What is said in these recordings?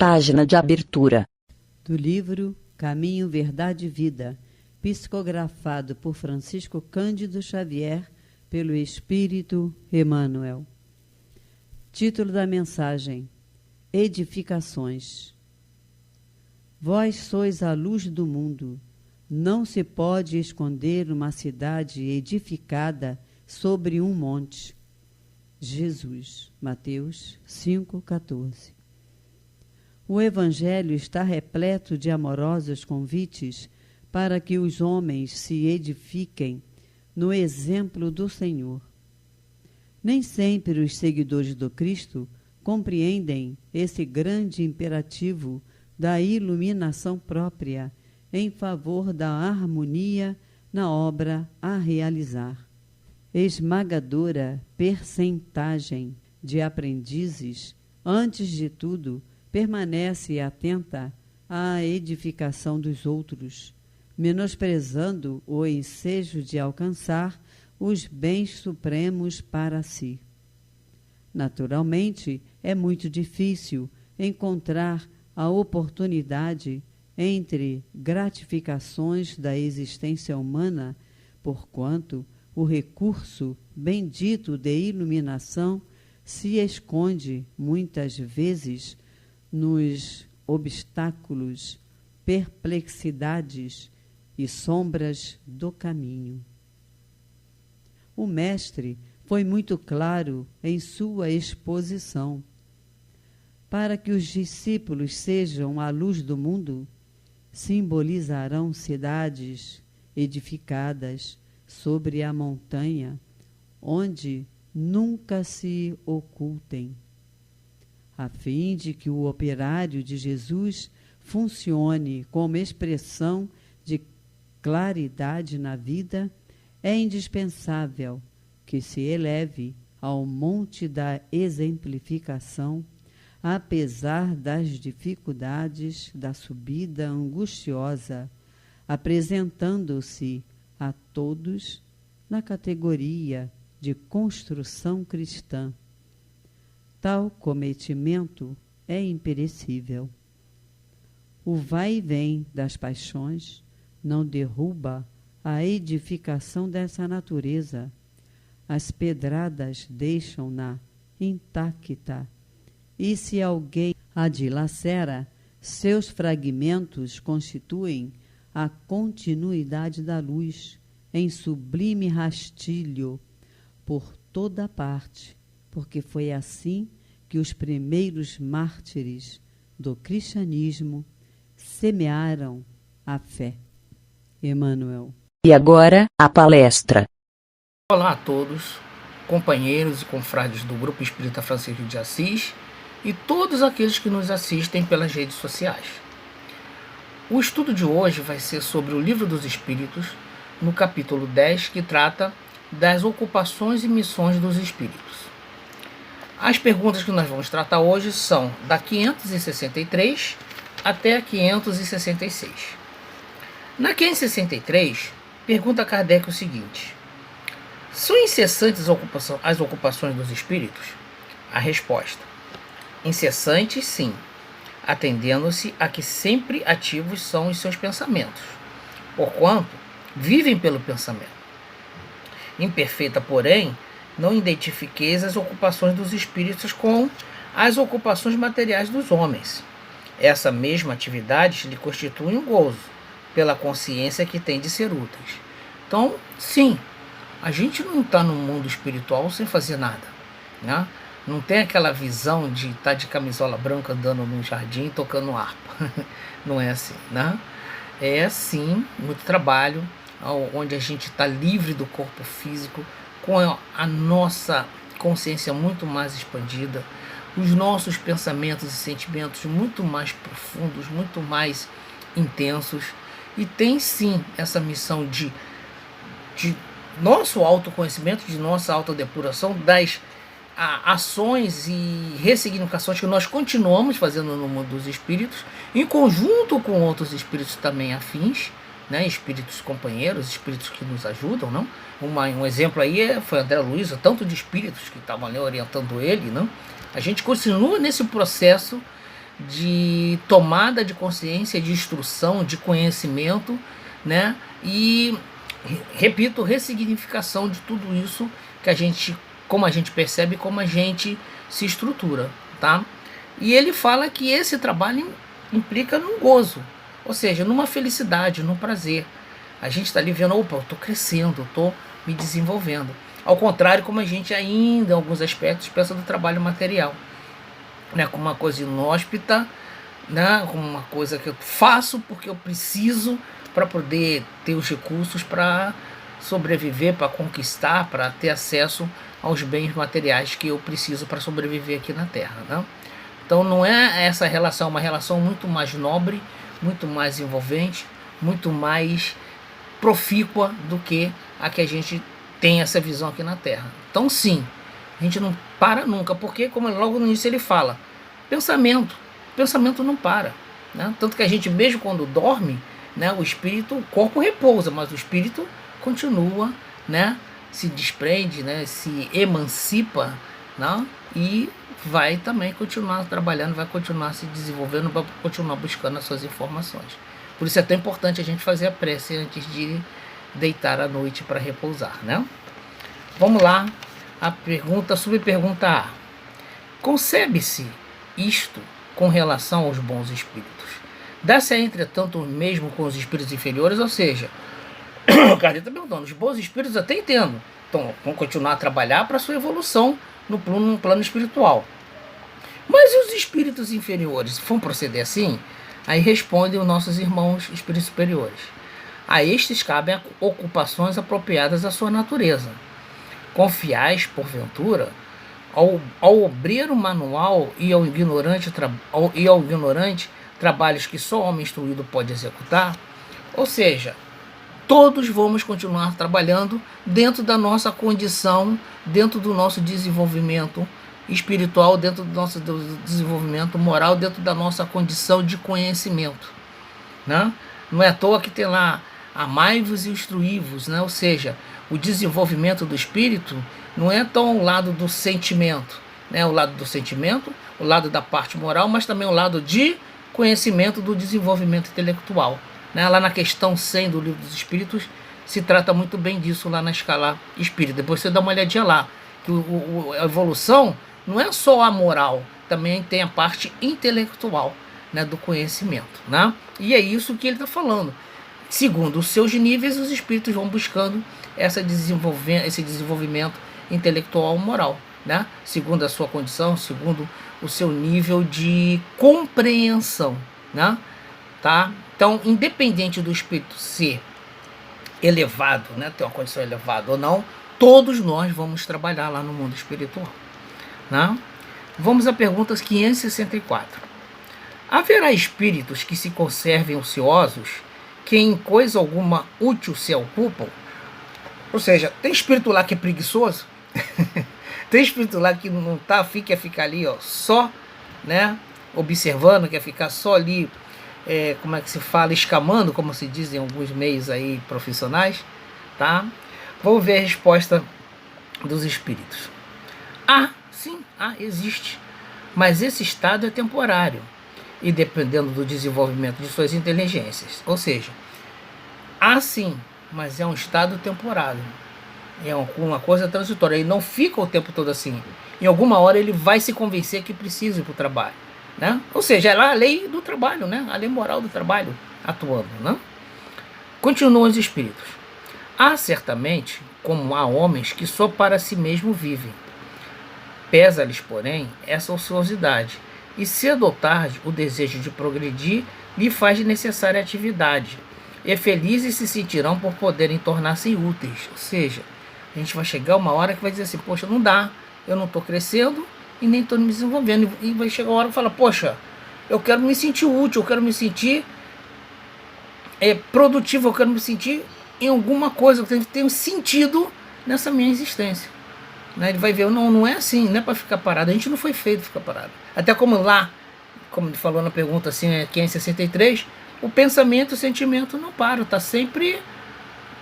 Página de abertura. Do livro Caminho, Verdade e Vida, psicografado por Francisco Cândido Xavier, pelo Espírito Emmanuel. Título da mensagem: Edificações. Vós sois a luz do mundo. Não se pode esconder uma cidade edificada sobre um monte. Jesus, Mateus 5,14. O Evangelho está repleto de amorosos convites para que os homens se edifiquem no exemplo do Senhor. Nem sempre os seguidores do Cristo compreendem esse grande imperativo da iluminação própria em favor da harmonia na obra a realizar. Esmagadora percentagem de aprendizes, antes de tudo, permanece atenta à edificação dos outros, menosprezando o ensejo de alcançar os bens supremos para si. Naturalmente, é muito difícil encontrar a oportunidade entre gratificações da existência humana, porquanto o recurso bendito de iluminação se esconde muitas vezes nos obstáculos, perplexidades e sombras do caminho. O mestre foi muito claro em sua exposição. Para que os discípulos sejam a luz do mundo, simbolizarão cidades edificadas sobre a montanha, onde nunca se ocultem, a fim de que o operário de Jesus funcione como expressão de claridade na vida. É indispensável que se eleve ao monte da exemplificação, apesar das dificuldades da subida angustiosa, apresentando-se a todos na categoria de construção cristã. Tal cometimento é imperecível. O vai e vem das paixões não derruba a edificação dessa natureza. As pedradas deixam-na intacta, e se alguém a dilacera, seus fragmentos constituem a continuidade da luz em sublime rastilho por toda parte, porque foi assim que os primeiros mártires do cristianismo semearam a fé. Emmanuel. E agora, a palestra. Olá a todos, companheiros e confrades do Grupo Espírita Francisco de Assis e todos aqueles que nos assistem pelas redes sociais. O estudo de hoje vai ser sobre o Livro dos Espíritos, no capítulo 10, que trata das ocupações e missões dos espíritos. As perguntas que nós vamos tratar hoje são da 563 até a 566. Na 563, pergunta Kardec o seguinte: são incessantes as ocupações dos espíritos? A resposta: incessantes, sim, atendendo-se a que sempre ativos são os seus pensamentos, porquanto vivem pelo pensamento. Imperfeita, porém, não identifiqueis as ocupações dos espíritos com as ocupações materiais dos homens. Essa mesma atividade lhe constitui um gozo, pela consciência que tem de ser úteis. Então, sim, a gente não está no mundo espiritual sem fazer nada, né? Não tem aquela visão de estar de camisola branca andando no jardim tocando harpa. Não é assim, né? É sim muito trabalho, onde a gente está livre do corpo físico, com a nossa consciência muito mais expandida, os nossos pensamentos e sentimentos muito mais profundos, muito mais intensos. E tem sim essa missão de nosso autoconhecimento, de nossa autodepuração, das ações e ressignificações que nós continuamos fazendo no mundo dos espíritos, em conjunto com outros espíritos também afins, né? Espíritos companheiros, espíritos que nos ajudam, não? Um exemplo aí foi André Luiz, tanto de espíritos que estavam ali orientando ele, não? A gente continua nesse processo de tomada de consciência, de instrução, de conhecimento, né? E, repito, ressignificação de tudo isso que a gente, como a gente percebe, como a gente se estrutura, tá? E ele fala que esse trabalho implica num gozo, ou seja, numa felicidade, num prazer. A gente está ali vendo, opa, eu estou crescendo, eu estou me desenvolvendo. Ao contrário, como a gente ainda, em alguns aspectos, pensa do trabalho material, né? Como uma coisa inóspita, né? Como uma coisa que eu faço porque eu preciso para poder ter os recursos para sobreviver, para conquistar, para ter acesso aos bens materiais que eu preciso para sobreviver aqui na Terra, né? Então não é essa relação, uma relação muito mais nobre, muito mais envolvente, muito mais profícua do que a que a gente tem essa visão aqui na Terra. Então sim, a gente não para nunca, porque como logo no início ele fala, pensamento não para, né? Tanto que a gente mesmo quando dorme, né, o corpo repousa, mas o espírito continua, né, se desprende, né, se emancipa, né, e vai também continuar trabalhando, vai continuar se desenvolvendo, vai continuar buscando as suas informações. Por isso é tão importante a gente fazer a prece antes de deitar à noite para repousar, né? Vamos lá, subpergunta A. Concebe-se isto com relação aos bons espíritos? Dá-se, entretanto, o mesmo com os espíritos inferiores, ou seja, o Kardec está perguntando, os bons espíritos até entendo, então vão continuar a trabalhar para a sua evolução no plano espiritual. Mas e os espíritos inferiores vão proceder assim? Aí respondem os nossos irmãos espíritos superiores. A estes cabem ocupações apropriadas à sua natureza. Confiais, porventura, ao obreiro manual e ao ignorante trabalhos que só o homem instruído pode executar? Ou seja, todos vamos continuar trabalhando dentro da nossa condição, dentro do nosso desenvolvimento espiritual, dentro do nosso desenvolvimento moral, dentro da nossa condição de conhecimento, né? Não é à toa que tem lá amai-vos e instruí-vos, né? Ou seja, o desenvolvimento do espírito não é tão o lado do sentimento, né? O lado do sentimento, o lado da parte moral, mas também o lado de conhecimento do desenvolvimento intelectual, né? Lá na questão 100 do Livro dos Espíritos se trata muito bem disso lá na escala espírita. Depois você dá uma olhadinha lá, que a evolução não é só a moral, também tem a parte intelectual, né, do conhecimento, né? E é isso que ele está falando. Segundo os seus níveis, os espíritos vão buscando esse desenvolvimento intelectual moral, né? Segundo a sua condição, segundo o seu nível de compreensão, né? Tá? Então, independente do espírito ser elevado, né, ter uma condição elevada ou não, todos nós vamos trabalhar lá no mundo espiritual, né? Vamos a perguntas 564. Haverá espíritos que se conservem ociosos, que em coisa alguma útil se ocupam? Ou seja, tem espírito lá que é preguiçoso? Tem espírito lá que não tá afim, quer ficar ali, ó, só, né, observando, quer ficar só ali, como é que se fala, escamando, como se diz em alguns meios aí profissionais, tá? Vamos ver a resposta dos espíritos. Sim, existe, mas esse estado é temporário e dependendo do desenvolvimento de suas inteligências. Ou seja, sim, mas é um estado temporário, é uma coisa transitória, ele não fica o tempo todo assim. Em alguma hora ele vai se convencer que precisa ir para o trabalho, né? Ou seja, é lá a lei do trabalho, né? A lei moral do trabalho atuando, né? Continuam os espíritos. Certamente, como há homens que só para si mesmo vivem. Pesa-lhes, porém, essa ociosidade, e cedo ou tarde o desejo de progredir lhe faz necessária atividade, e felizes se sentirão por poderem tornar-se úteis. Ou seja, a gente vai chegar uma hora que vai dizer assim, poxa, não dá, eu não estou crescendo e nem estou me desenvolvendo, e vai chegar uma hora que fala, poxa, eu quero me sentir útil, eu quero me sentir produtivo, eu quero me sentir em alguma coisa, eu tenho sentido nessa minha existência, né? Ele vai ver, não é assim, não é para ficar parado, a gente não foi feito ficar parado. Até como lá, como ele falou na pergunta assim, 563, o pensamento e o sentimento não param, está sempre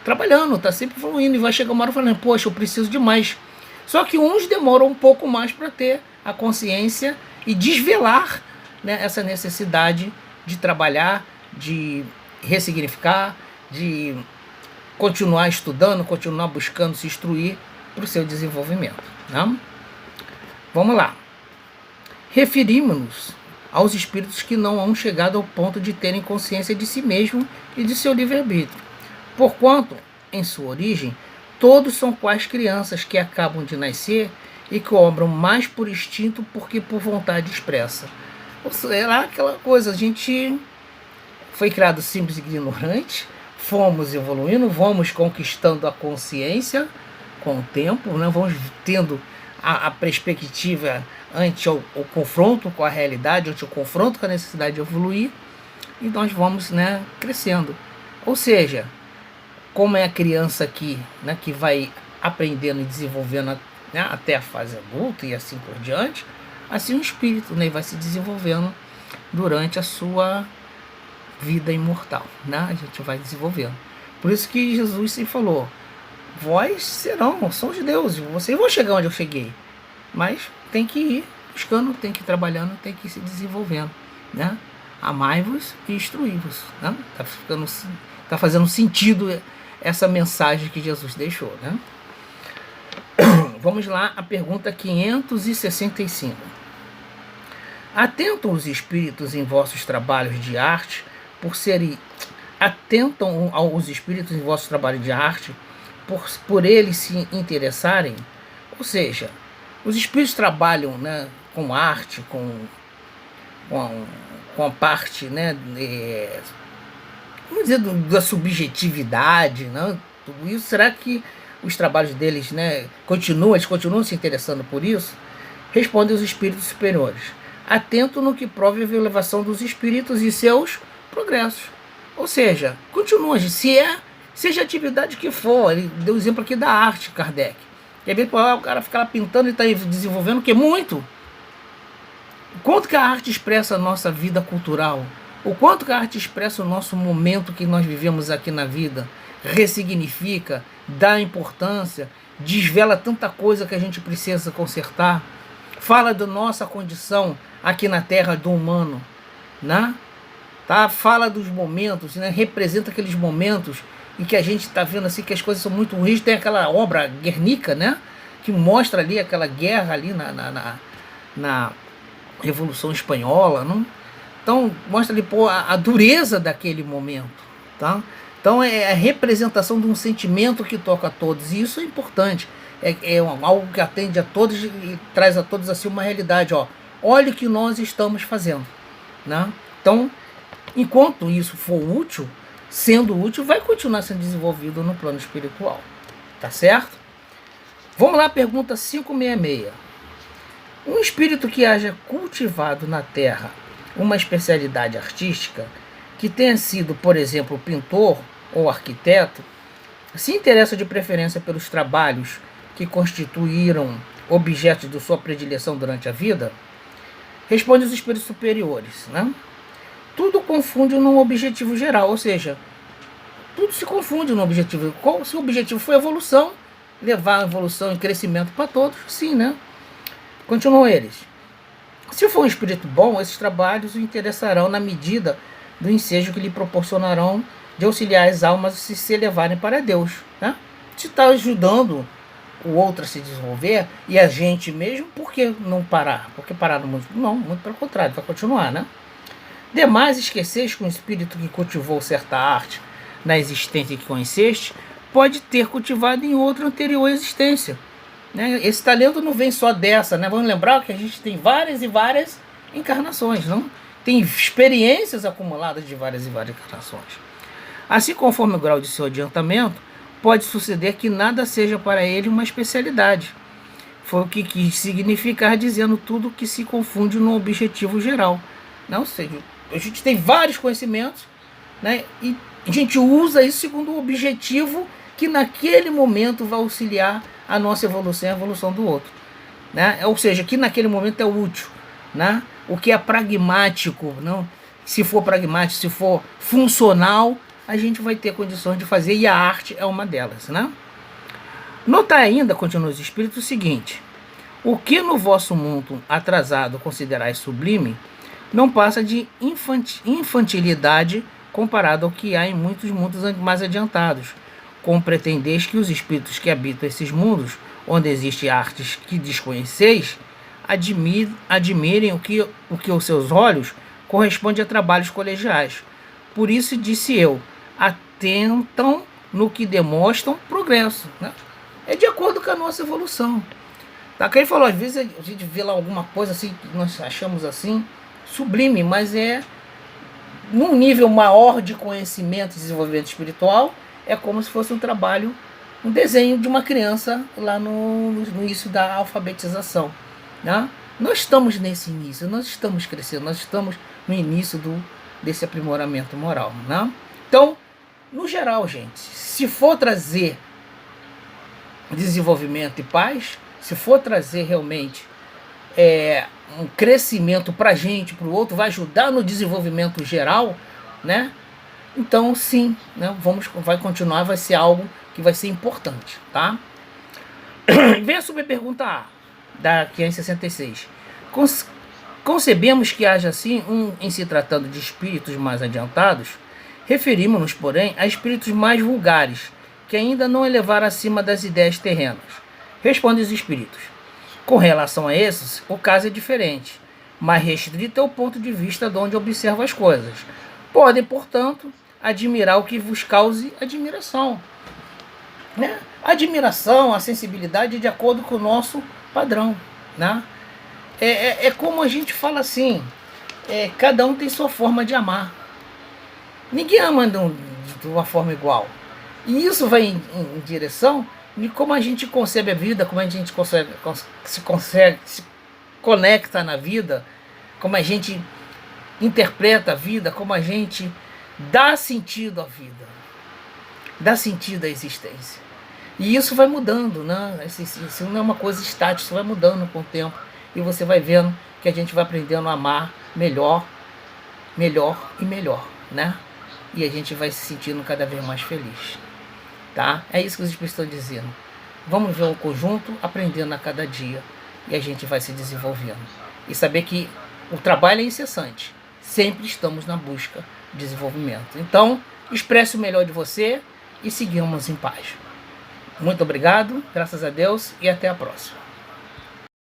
trabalhando, está sempre fluindo, e vai chegar uma hora falando, poxa, eu preciso de mais. Só que uns demoram um pouco mais para ter a consciência e desvelar, né, essa necessidade de trabalhar, de ressignificar, de continuar estudando, continuar buscando se instruir para o seu desenvolvimento. Né? Vamos lá. Referimos-nos aos espíritos que não hão chegado ao ponto de terem consciência de si mesmo e de seu livre-arbítrio, porquanto, em sua origem, todos são quais crianças que acabam de nascer e que obram mais por instinto porque por vontade expressa. Ou seja, aquela coisa, a gente foi criado simples e ignorante, fomos evoluindo, vamos conquistando a consciência com o tempo, né? Vamos tendo a perspectiva ante o confronto com a realidade, ante o confronto com a necessidade de evoluir, e nós vamos, né, crescendo. Ou seja, como é a criança aqui, né, que vai aprendendo e desenvolvendo, né, até a fase adulta e assim por diante, assim o espírito, né, vai se desenvolvendo durante a sua vida imortal, né? A gente vai desenvolvendo. Por isso que Jesus se falou: vós são os deuses, vocês vão chegar onde eu cheguei, mas tem que ir buscando, tem que ir trabalhando, tem que ir se desenvolvendo, né? Amai-vos e instruí-vos, né? Tá fazendo sentido essa mensagem que Jesus deixou, né? Vamos lá, a pergunta 565. Atentam os espíritos em vossos trabalhos de arte por eles se interessarem? Ou seja, os espíritos trabalham, né, com arte, com a parte, né, vamos dizer, da subjetividade, né, tudo isso. Será que os trabalhos deles, né, eles continuam se interessando por isso? Respondem os espíritos superiores: atento no que prove a elevação dos espíritos e seus progressos. Ou seja, continua, seja a atividade que for. Ele deu o exemplo aqui da arte, Kardec. Quer ver o cara ficar lá pintando e está desenvolvendo o que? Muito. O quanto que a arte expressa a nossa vida cultural, o quanto que a arte expressa o nosso momento que nós vivemos aqui na vida, ressignifica, dá importância, desvela tanta coisa que a gente precisa consertar, fala da nossa condição aqui na Terra do humano, né? Tá? Fala dos momentos, né? Representa aqueles momentos em que a gente está vendo assim que as coisas são muito ruins. Tem aquela obra Guernica, né, que mostra ali aquela guerra ali na Revolução Espanhola, não? Então mostra ali, pô, a dureza daquele momento, tá? Então é a representação de um sentimento que toca a todos, e isso é importante, é algo que atende a todos e traz a todos assim uma realidade. Olha o que nós estamos fazendo, né? Então, enquanto isso for útil, sendo útil, vai continuar sendo desenvolvido no plano espiritual. Tá certo? Vamos lá, pergunta 566. Um espírito que haja cultivado na Terra uma especialidade artística, que tenha sido, por exemplo, pintor ou arquiteto, se interessa de preferência pelos trabalhos que constituíram objetos de sua predileção durante a vida? Responde os espíritos superiores, né? Tudo confunde num objetivo geral, ou seja, tudo se confunde no objetivo. Se o objetivo for evolução, levar a evolução e crescimento para todos, sim, né? Continuam eles: se for um espírito bom, esses trabalhos o interessarão na medida do ensejo que lhe proporcionarão de auxiliar as almas a se elevarem para Deus, né? Se está ajudando o outro a se desenvolver, e a gente mesmo, por que não parar? Por que parar no mundo? Não, muito pelo contrário, vai continuar, né? Demais esqueceis que um espírito que cultivou certa arte na existência que conheceste pode ter cultivado em outra anterior existência, né? Esse talento não vem só dessa, né? Vamos lembrar que a gente tem várias e várias encarnações, não? Tem experiências acumuladas de várias e várias encarnações. Assim, conforme o grau de seu adiantamento, pode suceder que nada seja para ele uma especialidade. Foi o que quis significar dizendo tudo que se confunde no objetivo geral. Não sei, a gente tem vários conhecimentos, né? E a gente usa isso segundo o objetivo que naquele momento vai auxiliar a nossa evolução e a evolução do outro, né? Ou seja, que naquele momento é útil, né? O que é pragmático, não? Se for pragmático, se for funcional, a gente vai ter condições de fazer, e a arte é uma delas, né? Notai ainda, continua os espíritos, o seguinte: o que no vosso mundo atrasado considerais sublime, não passa de infantilidade comparado ao que há em muitos mundos mais adiantados. Como pretendeis que os espíritos que habitam esses mundos, onde existem artes que desconheceis, admirem o que os seus olhos corresponde a trabalhos colegiais. Por isso disse eu, atentam no que demonstram progresso, né? É de acordo com a nossa evolução. Tá? Quem falou, às vezes a gente vê lá alguma coisa assim que nós achamos assim sublime, mas é num nível maior de conhecimento e desenvolvimento espiritual, é como se fosse um trabalho, um desenho de uma criança lá no início da alfabetização, né? Nós estamos nesse início, nós estamos crescendo, nós estamos no início desse aprimoramento moral, né? Então, no geral, gente, se for trazer desenvolvimento e paz, se for trazer realmente um crescimento para a gente, para o outro, vai ajudar no desenvolvimento geral, né? Então, sim, né? Vai continuar, vai ser algo que vai ser importante, tá? Vem a subpergunta A, da 566. Concebemos que haja assim, em se tratando de espíritos mais adiantados, referimos-nos, porém, a espíritos mais vulgares, que ainda não elevaram acima das ideias terrenas. Respondem os espíritos. Com relação a esses, o caso é diferente, mais restrito é o ponto de vista de onde observam as coisas. Podem, portanto, admirar o que vos cause admiração, né? A admiração, a sensibilidade de acordo com o nosso padrão, né? É como a gente fala assim, cada um tem sua forma de amar. Ninguém ama de uma forma igual. E isso vai em direção de como a gente concebe a vida, como a gente se conecta na vida, como a gente interpreta a vida, como a gente dá sentido à vida, dá sentido à existência. E isso vai mudando, né? Isso não é uma coisa estática, isso vai mudando com o tempo. E você vai vendo que a gente vai aprendendo a amar melhor, melhor e melhor, né? E a gente vai se sentindo cada vez mais feliz. Tá? É isso que os espíritos estão dizendo. Vamos ver o conjunto, aprendendo a cada dia. E a gente vai se desenvolvendo. E saber que o trabalho é incessante. Sempre estamos na busca de desenvolvimento. Então, expresse o melhor de você e seguimos em paz. Muito obrigado, graças a Deus, e até a próxima.